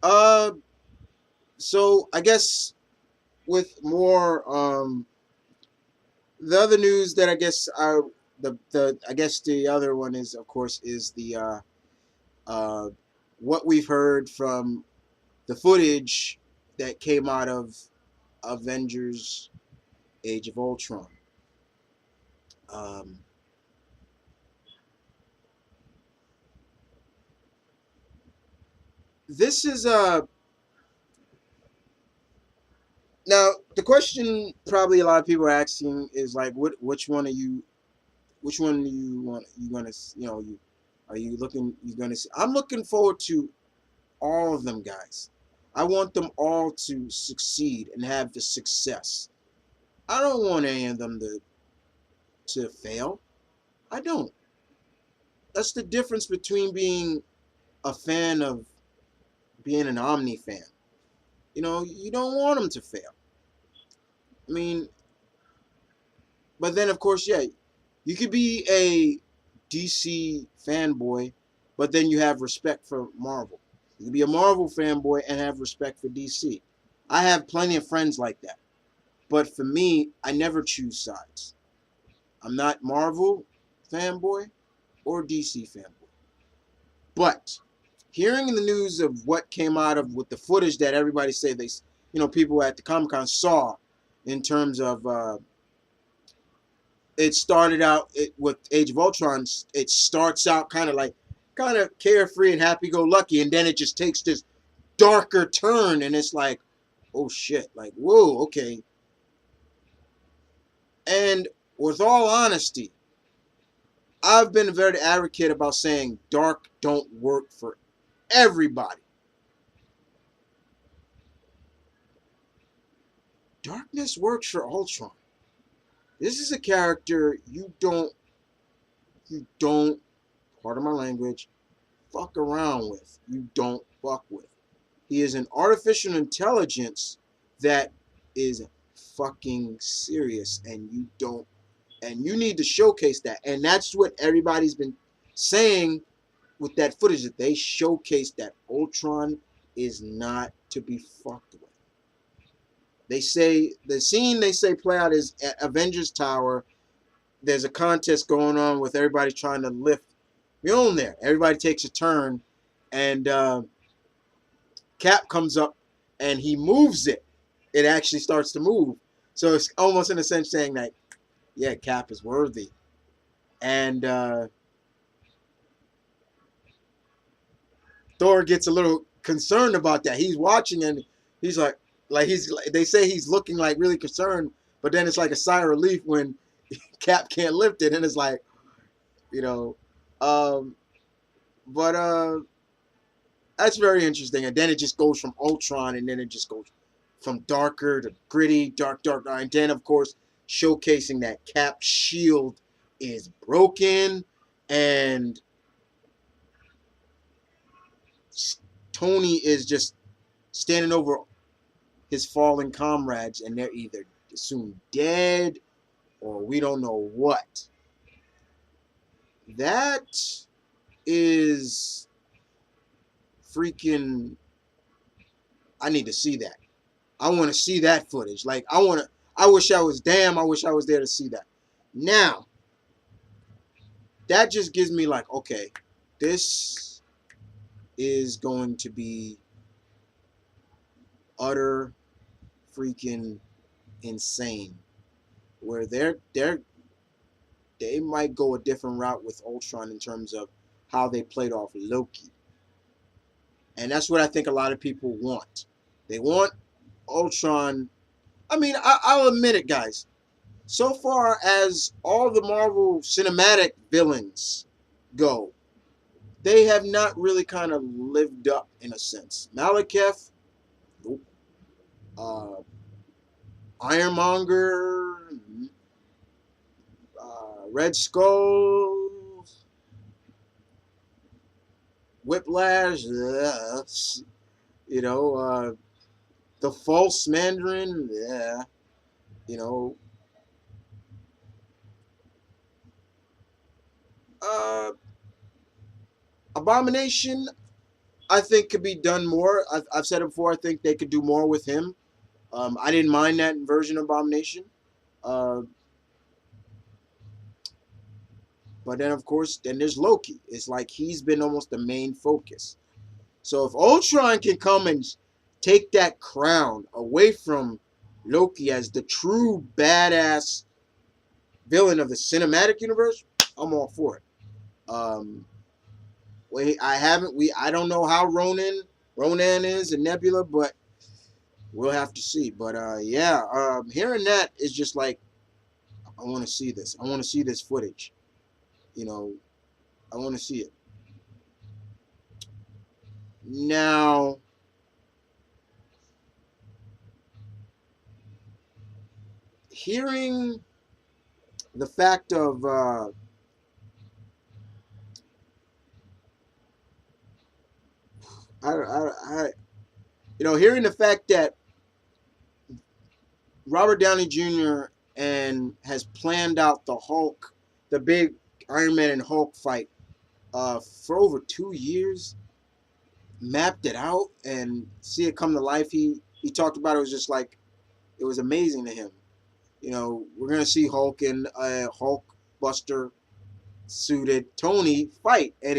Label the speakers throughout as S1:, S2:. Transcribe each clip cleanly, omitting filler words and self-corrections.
S1: Uh, so I guess with more the other news that I guess the I guess the other one is of course is the uh what we've heard from the footage that came out of Avengers Age of Ultron. Um, this is now the question probably a lot of people are asking is like which one do you want you gonna you are you looking you gonna see I'm looking forward to all of them guys. I want them all to succeed and have the success. I don't want any of them to fail. I don't. That's the difference between being a fan of being an Omni fan. You know, you don't want them to fail. I mean, but then of course, yeah, you could be a DC fanboy, but then you have respect for Marvel. You could be a Marvel fanboy and have respect for DC. I have plenty of friends like that. But for me, I never choose sides. I'm not Marvel fanboy or DC fanboy. But hearing the news of what came out of with the footage that everybody say they, people at the Comic Con saw, in terms of it started out with Age of Ultron. It starts out kind of carefree and happy-go-lucky, and then it just takes this darker turn, and it's like, oh shit, like whoa, okay. And with all honesty, I've been a very advocate about saying dark don't work for everybody. Darkness works for Ultron. This is a character you don't, pardon my language, fuck around with. You don't fuck with. He is an artificial intelligence that is fucking serious, and you need to showcase that. And that's what everybody's been saying with that footage, that they showcase that Ultron is not to be fucked with. They say the scene they say play out is at Avengers Tower. There's a contest going on with everybody trying to lift Mjolnir. Everybody takes a turn, and Cap comes up and he moves it. It actually starts to move. So it's almost in a sense saying that, yeah, Cap is worthy. And Thor gets a little concerned about that. He's watching and he's they say he's looking like really concerned, but then it's like a sigh of relief when Cap can't lift it, and it's like, you know, um, but that's very interesting. And then it just goes from Ultron, and then it just goes from darker to gritty, dark, and then of course showcasing that Cap's shield is broken, and Tony is just standing over his fallen comrades, and they're either soon dead or we don't know what. That is freaking. I need to see that. I want to see that footage. Like I want to. I wish I was. Damn. I wish I was there to see that. Now that just gives me like, okay, this is going to be utter freaking insane. Where they might go a different route with Ultron in terms of how they played off Loki. And that's what I think a lot of people want. They want Ultron. I mean, I'll admit it, guys. So far as all the Marvel cinematic villains go, they have not really kind of lived up in a sense. Malekith, nope. Uh, Ironmonger, Red Skull, Whiplash, you know, the False Mandarin, yeah, you know, uh, Abomination. I think could be done more. I've said it before. I think they could do more with him. I didn't mind that version of Abomination. Uh, but then, of course, then there's Loki. It's like he's been almost the main focus. So if Ultron can come and take that crown away from Loki as the true badass villain of the cinematic universe, I'm all for it. Um, I don't know how Ronan is and Nebula, but we'll have to see. But yeah, hearing that is just like I want to see this. I want to see this footage. You know, I want to see it. Now, hearing the fact of I hearing the fact that Robert Downey Jr. and has planned out the Hulk, the big Iron Man and Hulk fight, for over 2 years, mapped it out and see it come to life. He talked about it was just like it was amazing to him. We're gonna see Hulk and Hulk Buster suited Tony fight, and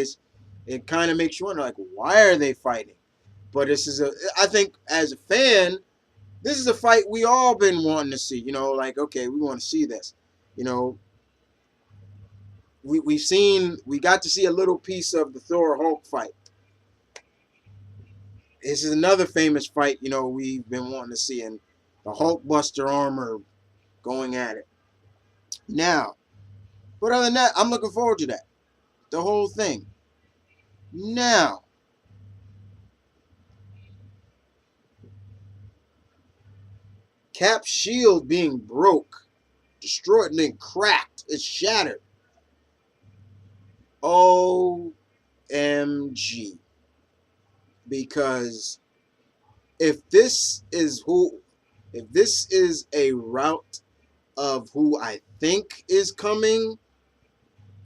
S1: it kind of makes you wonder, like, why are they fighting? But I think as a fan, this is a fight we all been wanting to see. Like, okay, we want to see this. You know, we got to see a little piece of the Thor Hulk fight. This is another famous fight, we've been wanting to see, and the Hulk Buster armor going at it. Now, but other than that, I'm looking forward to that. The whole thing. Now, Cap's shield being broke, destroyed, and then cracked. It's shattered. OMG. Because if this is a route of who I think is coming,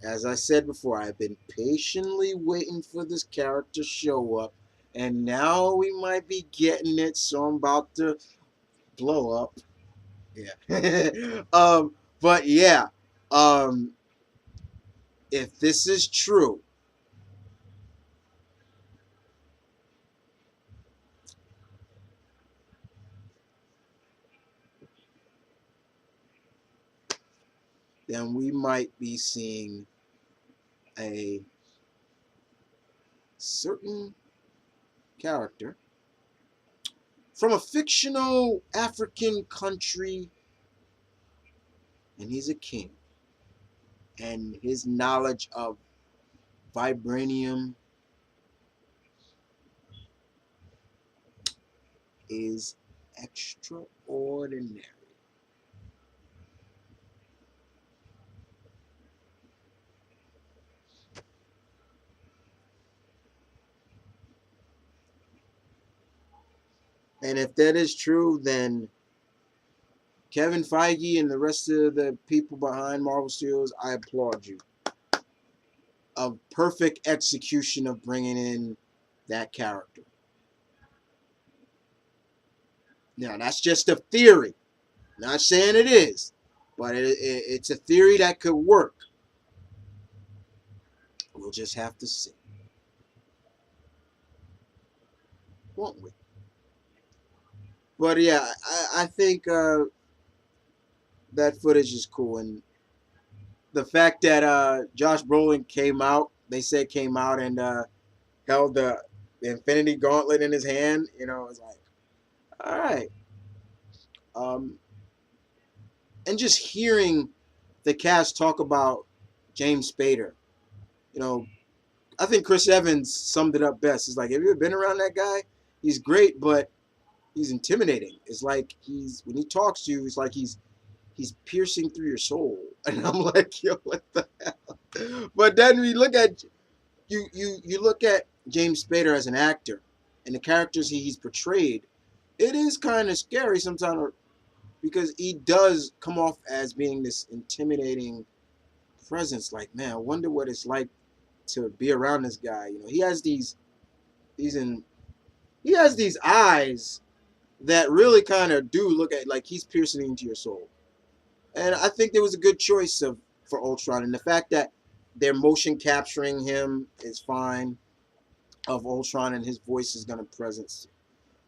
S1: as I said before, I've been patiently waiting for this character to show up, and now we might be getting it, so I'm about to blow up. Yeah. But yeah, um, if this is true, then we might be seeing a certain character from a fictional African country, and he's a king. And his knowledge of vibranium is extraordinary. And if that is true, then Kevin Feige and the rest of the people behind Marvel Studios, I applaud you. A perfect execution of bringing in that character. Now, that's just a theory. Not saying it is, but it's a theory that could work. We'll just have to see, won't we? But yeah, I think that footage is cool, and the fact that Josh Brolin came out and held the Infinity Gauntlet in his hand. It's like, all right. Um, and just hearing the cast talk about James Spader, you know, I think Chris Evans summed it up best. It's like, have you ever been around that guy? He's great, but he's intimidating. It's like when he talks to you, it's like he's piercing through your soul. And I'm like, yo, what the hell? But then we look at you look at James Spader as an actor and the characters he's portrayed. It is kind of scary sometimes because he does come off as being this intimidating presence. Like, man, I wonder what it's like to be around this guy. He has these He's in. He has these eyes that really kind of do look at like he's piercing into your soul. And I think there was a good choice of for Ultron, and the fact that they're motion capturing him is fine. Of Ultron and his voice is gonna presence,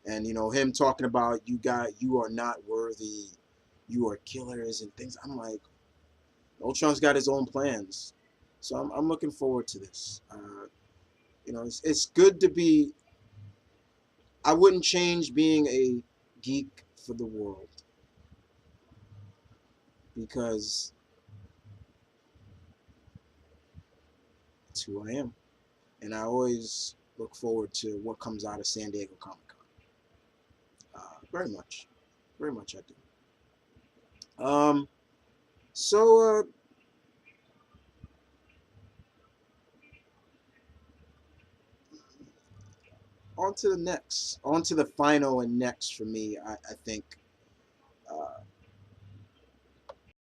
S1: and him talking about you are not worthy, you are killers and things. I'm like, Ultron's got his own plans, so I'm looking forward to this. It's good to be. I wouldn't change being a geek for the world because it's who I am, and I always look forward to what comes out of San Diego Comic Con. Very much, very much I do. So on to the next, on to the final and next for me. I think